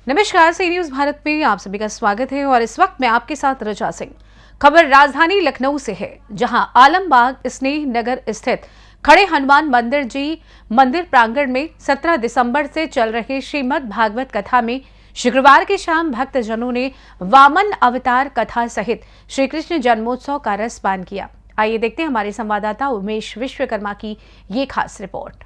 नमस्कार, सी न्यूज भारत में आप सभी का स्वागत है और इस वक्त मैं आपके साथ रचा सिंह। खबर राजधानी लखनऊ से है, जहां आलमबाग स्नेह नगर स्थित खड़े हनुमान मंदिर प्रांगण में 17 दिसंबर से चल रहे श्रीमद् भागवत कथा में शुक्रवार की शाम भक्तजनों ने वामन अवतार कथा सहित श्री कृष्ण जन्मोत्सव का रसपान किया। आइए देखते हैं हमारे संवाददाता उमेश विश्वकर्मा की ये खास रिपोर्ट।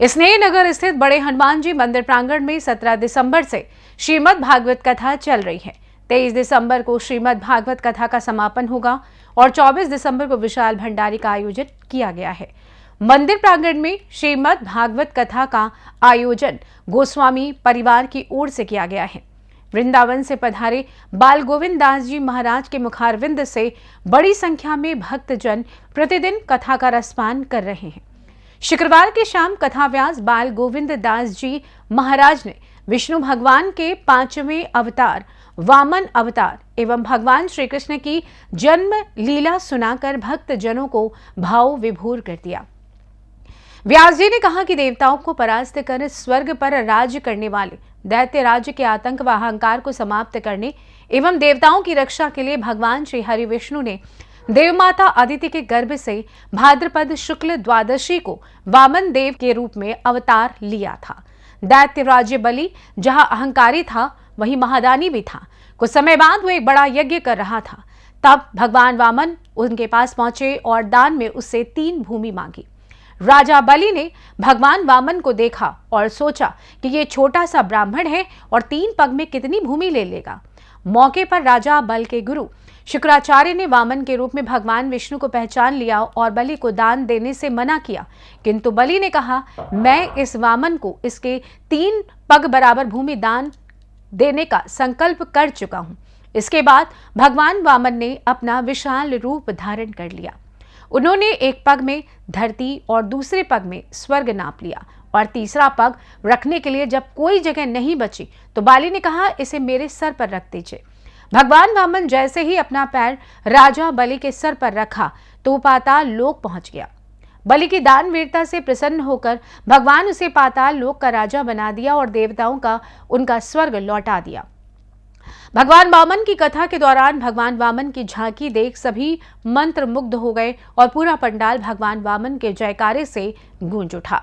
स्नेह नगर स्थित बड़े हनुमान जी मंदिर प्रांगण में 17 दिसंबर से श्रीमद् भागवत कथा चल रही है। 23 दिसंबर को श्रीमद् भागवत कथा का समापन होगा और 24 दिसंबर को विशाल भंडारे का आयोजन किया गया है। मंदिर प्रांगण में श्रीमद् भागवत कथा का आयोजन गोस्वामी परिवार की ओर से किया गया है। वृंदावन से पधारे बाल गोविंद दास जी महाराज के मुखारविंद से बड़ी संख्या में भक्तजन प्रतिदिन कथा का रसपान कर रहे हैं। शुक्रवार की शाम कथाव्यास बाल गोविंद दास जी महाराज ने विष्णु भगवान के 5वें अवतार वामन अवतार एवं भगवान श्री कृष्ण की जन्म लीला सुनाकर भक्तजनों को भाव विभोर कर दिया। व्यास जी ने कहा कि देवताओं को परास्त कर स्वर्ग पर राज्य करने वाले दैत्य राज्य के आतंक व अहंकार को समाप्त करने एवं देवताओं की रक्षा के लिए भगवान श्री हरि विष्णु ने देवमाता अदिति के गर्भ से भाद्रपद शुक्ल द्वादशी को वामन देव के रूप में अवतार लिया था। दैत्य राज्य बलि जहां अहंकारी था, वहीं महादानी भी था। कुछ समय बाद वो एक बड़ा यज्ञ कर रहा था, तब भगवान वामन उनके पास पहुंचे और दान में उससे 3 भूमि मांगी। राजा बलि ने भगवान वामन को देखा और सोचा कि ये छोटा सा ब्राह्मण है और 3 पग में कितनी भूमि ले लेगा। मौके पर राजा बल के गुरु शुक्राचार्य ने वामन के रूप में भगवान विष्णु को पहचान लिया और बलि को दान देने से मना किया, किंतु बलि ने कहा, मैं इस वामन को इसके 3 पग बराबर भूमि दान देने का संकल्प कर चुका हूं। इसके बाद भगवान वामन ने अपना विशाल रूप धारण कर लिया। उन्होंने एक पग में धरती और दूसरे पग में स्वर्ग नाप लिया और तीसरा पग रखने के लिए जब कोई जगह नहीं बची तो बाली ने कहा, इसे मेरे सर पर रख दीजिए। भगवान वामन जैसे ही अपना पैर राजा बलि के सर पर रखा तो पाताल लोक पहुंच गया। बलि की दानवीरता से प्रसन्न होकर भगवान उसे पाताल लोक का राजा बना दिया और देवताओं का उनका स्वर्ग लौटा दिया। भगवान वामन की कथा के दौरान भगवान वामन की झांकी देख सभी मंत्र मुग्ध हो गए और पूरा पंडाल भगवान वामन के जयकारे से गूंज उठा।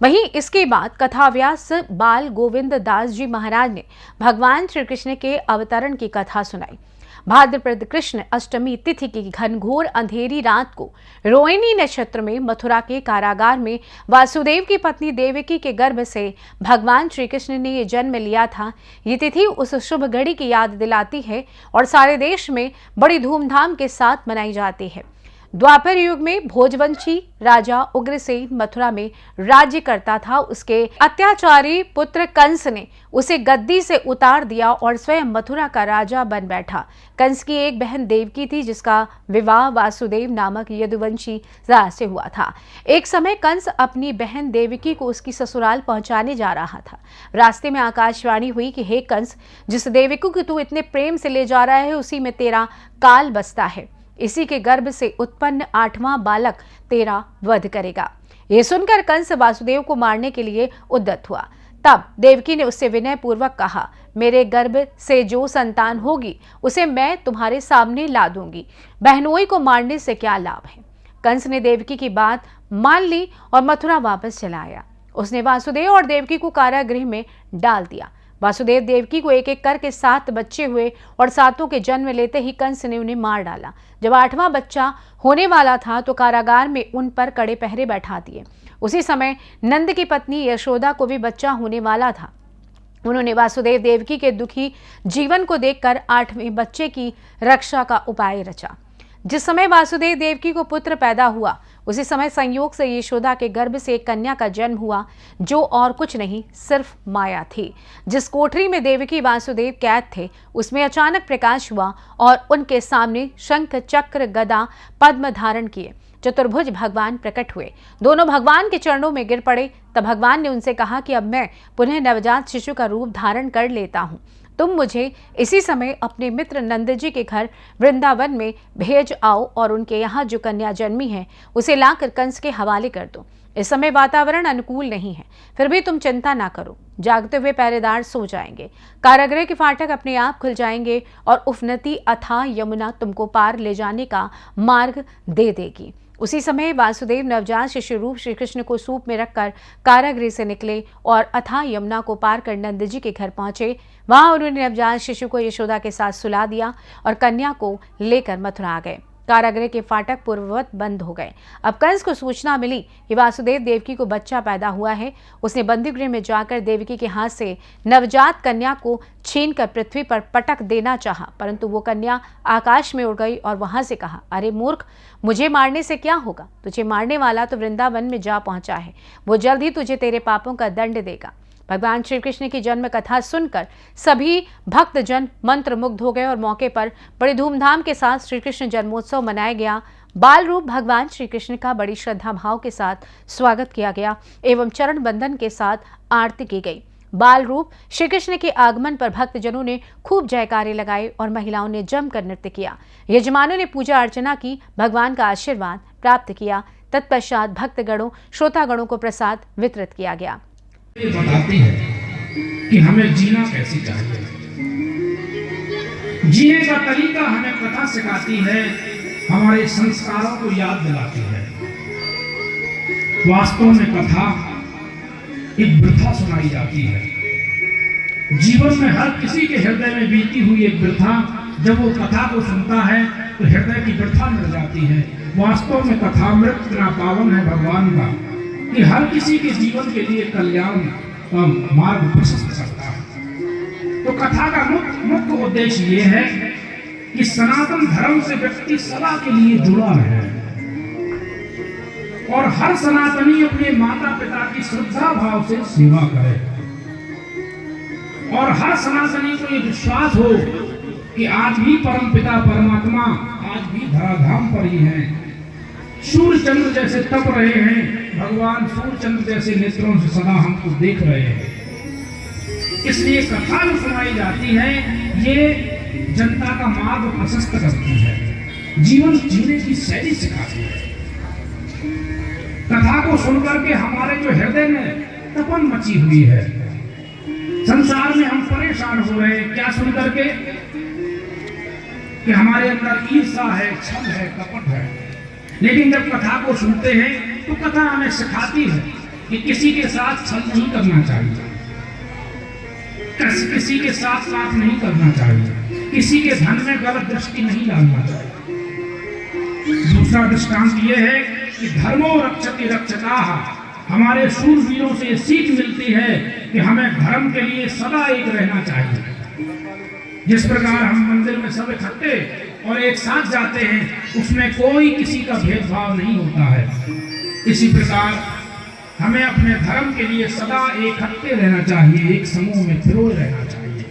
वहीं इसके बाद कथाव्यास बाल गोविंद दास जी महाराज ने भगवान श्री कृष्ण के अवतरण की कथा सुनाई। भाद्रपद कृष्ण अष्टमी तिथि की घनघोर अंधेरी रात को रोहिणी नक्षत्र में मथुरा के कारागार में वासुदेव की पत्नी देवकी के गर्भ से भगवान श्री कृष्ण ने ये जन्म लिया था। ये तिथि उस शुभ घड़ी की याद दिलाती है और सारे देश में बड़ी धूमधाम के साथ मनाई जाती है। द्वापर युग में भोजवंशी राजा उग्रसेन मथुरा में राज्य करता था। उसके अत्याचारी पुत्र कंस ने उसे गद्दी से उतार दिया और स्वयं मथुरा का राजा बन बैठा। कंस की एक बहन देवकी थी, जिसका विवाह वासुदेव नामक यदुवंशी राजा से हुआ था। एक समय कंस अपनी बहन देवकी को उसकी ससुराल पहुंचाने जा रहा था। रास्ते में आकाशवाणी हुई कि हे कंस, जिस देवकी को तू इतने प्रेम से ले जा रहा है, उसी में तेरा काल बसता है। इसी के गर्भ से उत्पन्न 8वां बालक तेरा वध करेगा। ये सुनकर कंस वासुदेव को मारने के लिए उद्यत हुआ। तब देवकी ने उससे विनय पूर्वक कहा, मेरे गर्भ से जो संतान होगी उसे मैं तुम्हारे सामने ला दूंगी। बहनोई को मारने से क्या लाभ है। कंस ने देवकी की बात मान ली और मथुरा वापस चला आया। उसने वासुदेव और देवकी को कारागृह में डाल दिया। वासुदेव देवकी को एक एक करके 7 बच्चे हुए और 7 के जन्म लेते ही कंस ने उन्हें मार डाला। जब 8वां बच्चा होने वाला था तो कारागार में उन पर कड़े पहरे बैठा दिए। उसी समय नंद की पत्नी यशोदा को भी बच्चा होने वाला था। उन्होंने वासुदेव देवकी के दुखी जीवन को देखकर 8वें बच्चे की रक्षा का उपाय रचा। जिस समय वासुदेव देवकी को पुत्र पैदा हुआ, उसी समय संयोग से यशोदा के गर्भ से एक कन्या का जन्म हुआ, जो और कुछ नहीं सिर्फ माया थी। जिस कोठरी में देवकी वासुदेव कैद थे, उसमें अचानक प्रकाश हुआ और उनके सामने शंख चक्र गदा पद्म धारण किए चतुर्भुज भगवान प्रकट हुए। दोनों भगवान के चरणों में गिर पड़े। तब भगवान ने उनसे कहा कि अब मैं पुनः नवजात शिशु का रूप धारण कर लेता हूँ, तुम मुझे इसी समय अपने मित्र नंद जी के घर वृंदावन में भेज आओ और उनके यहाँ जो कन्या जन्मी है उसे लाकर कंस के हवाले कर दो। इस समय वातावरण अनुकूल नहीं है, फिर भी तुम चिंता ना करो। जागते हुए पहरेदार सो जाएंगे, कारागृह के फाटक अपने आप खुल जाएंगे और उफनती अथाह यमुना तुमको पार ले जाने का मार्ग दे देगी। उसी समय वासुदेव नवजात शिशु रूप श्री कृष्ण को सूप में रखकर कारागृह से निकले और अथाह यमुना को पार कर नंद जी के घर पहुंचे। वहां उन्होंने नवजात शिशु को यशोदा के साथ सुला दिया और कन्या को लेकर मथुरा आ गए। कारागृह के फाटक पूर्ववत बंद हो गए। अब कंस को सूचना मिली कि वासुदेव देवकी को बच्चा पैदा हुआ है। उसने बंदीगृह में जाकर देवकी के हाथ से नवजात कन्या को छीनकर पृथ्वी पर पटक देना चाहा, परंतु वो कन्या आकाश में उड़ गई और वहां से कहा, अरे मूर्ख, मुझे मारने से क्या होगा? तुझे मारने वाला तो वृंदावन में जा पहुंचा है, वो जल्द ही तुझे तेरे पापों का दंड देगा। भगवान श्री कृष्ण की जन्म कथा सुनकर सभी भक्तजन मंत्र मुग्ध हो गए और मौके पर बड़ी धूमधाम के साथ श्री कृष्ण जन्मोत्सव मनाया गया। बाल रूप भगवान श्री कृष्ण का बड़ी श्रद्धा भाव के साथ स्वागत किया गया एवं चरण बंधन के साथ आरती की गई। बाल रूप श्री कृष्ण के आगमन पर भक्तजनों ने खूब जयकारे लगाए और महिलाओं ने जमकर नृत्य किया। यजमानों ने पूजा अर्चना की, भगवान का आशीर्वाद प्राप्त किया। तत्पश्चात भक्तगणों श्रोतागणों को प्रसाद वितरित किया गया। ये बताती है कि हमें जीना कैसे चाहिए। जीने का तरीका हमें कथा सिखाती है, हमारे संस्कारों को याद दिलाती है। वास्तव में कथा एक वृथा सुनाई जाती है। जीवन में हर किसी के हृदय में बीती हुई एक वृथा, जब वो कथा को सुनता है तो हृदय की वृथा मिट जाती है। वास्तव में कथामृत इतना पावन है भगवान का कि हर किसी के जीवन के लिए कल्याण का मार्ग प्रशस्त करता है। तो कथा का मुख्य उद्देश्य ये है कि सनातन धर्म से व्यक्ति सदा के लिए जुड़ा है और हर सनातनी अपने माता पिता की श्रद्धा भाव से सेवा करे और हर सनातनी को ये विश्वास हो कि आज भी परम पिता परमात्मा आज भी धराधाम पर ही है। सूर्य चंद्र जैसे तप रहे हैं, भगवान सूर्य चंद्र जैसे नेत्रों से सदा हमको देख रहे हैं। इसलिए कथा जो सुनाई जाती है ये जनता का मार्ग प्रशस्त करती है, जीवन जीने की शैली सिखाती है। कथा को सुनकर के हमारे जो हृदय में तपन मची हुई है, संसार में हम परेशान हो रहे हैं क्या सुन करके कि हमारे अंदर ईर्ष्या है, छल है, कपट है। लेकिन जब कथा को सुनते हैं तो कथा हमें सिखाती है कि किसी के साथ छल नहीं करना चाहिए, किसी के साथ साथ नहीं करना चाहिए, किसी के धन में गलत दृष्टि नहीं डालना चाहिए। दूसरा दृष्टांत यह है कि धर्मो रक्षति रक्षकाः, हमारे शूरवीरों से सीख मिलती है कि हमें धर्म के लिए सदा एक रहना चाहिए। जिस प्रकार हम मंदिर में सब इकट्ठे और एक साथ जाते हैं, उसमें कोई किसी का भेदभाव नहीं होता है। इसी प्रकार हमें अपने धर्म के लिए सदा इकट्ठे रहना चाहिए, एक समूह में पिरोए रहना चाहिए।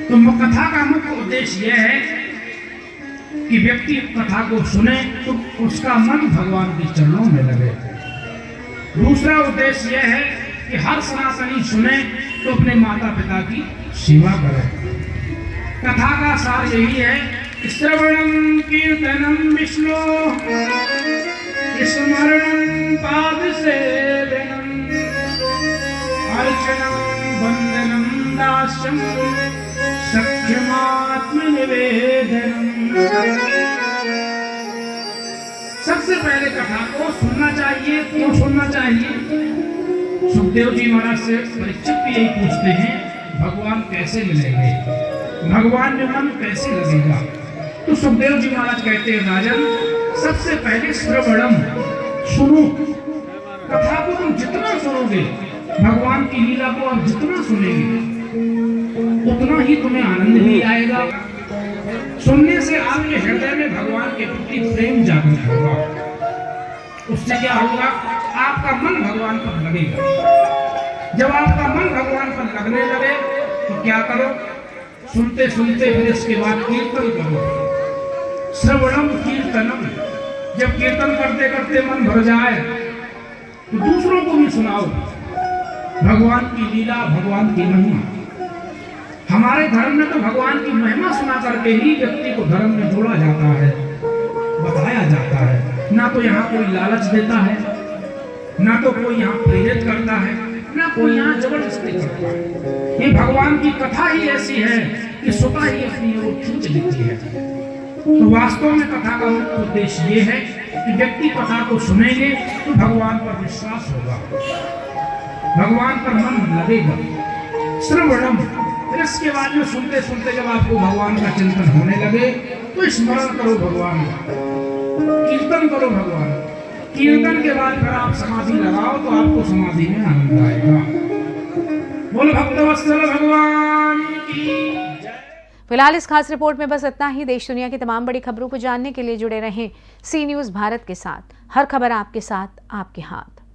तो कथा का मुख्य उद्देश्य यह है कि व्यक्ति कथा को सुने तो उसका मन भगवान के चरणों में लगे। दूसरा उद्देश्य यह है कि हर सनातनी सुने तो अपने माता पिता की सेवा करे। कथा का सार यही है, श्रवणं कीर्तनं विष्णु स्मरणं पाद सेवनम अर्चनं वंदनं दास्यं सख्यमात्म निवेदनम। सबसे पहले कथा को सुनना चाहिए। क्यों सुनना चाहिए? सुखदेव जी महाराज से परीक्षित भी यही पूछते हैं, भगवान कैसे मिलेंगे, भगवान में मन कैसे लगेगा? तो सुखदेव जी महाराज कहते हैं, राजन सबसे पहले श्रवणम, सुनो। कथा को तुम जितना सुनोगे, भगवान की लीला को आप जितना सुनेंगे, उतना ही तुम्हें आनंद भी आएगा। सुनने से आपके हृदय में भगवान के प्रति प्रेम जागृत होगा। उससे क्या होगा? आपका मन भगवान पर लगेगा। जब आपका मन भगवान पर लगने लगे तो क्या करो? सुनते सुनते फिर इसके बाद कीर्तन करो। श्रवणम कीर्तनम, जब कीर्तन करते करते मन भर जाए तो दूसरों को भी सुनाओ भगवान की लीला, भगवान की महिमा। हमारे धर्म में तो भगवान की महिमा सुना करके ही व्यक्ति को धर्म में जोड़ा जाता है, बताया जाता है। ना तो यहाँ कोई लालच देता है, ना तो कोई यहाँ प्रेरित करता है, ना कोई यहाँ जबरदस्ती करता है। ये भगवान की कथा ही ऐसी है कि स्वतः ही अपनी ओर खींच लेती है। तो वास्तव में कथा का मुख्य उद्देश्य ये है कि व्यक्ति कथा को सुनेंगे तो भगवान पर विश्वास होगा, भगवान पर मन लगेगा। श्रवणम, फिर इसके बाद में सुनते सुनते जब आपको भगवान का चिंतन होने लगे तो स्मरण करो भगवान का, कीर्तन करो भगवान। कीर्तन के बाद फिर आप समाधि लगाओ तो आपको समाधि में आनंद आएगा। बोलो भक्तवत्सल भगवान की जय। फिलहाल इस खास रिपोर्ट में बस इतना ही। देश दुनिया की तमाम बड़ी खबरों को जानने के लिए जुड़े रहें सी न्यूज़ भारत के साथ। हर खबर आपके साथ, आपके हाथ।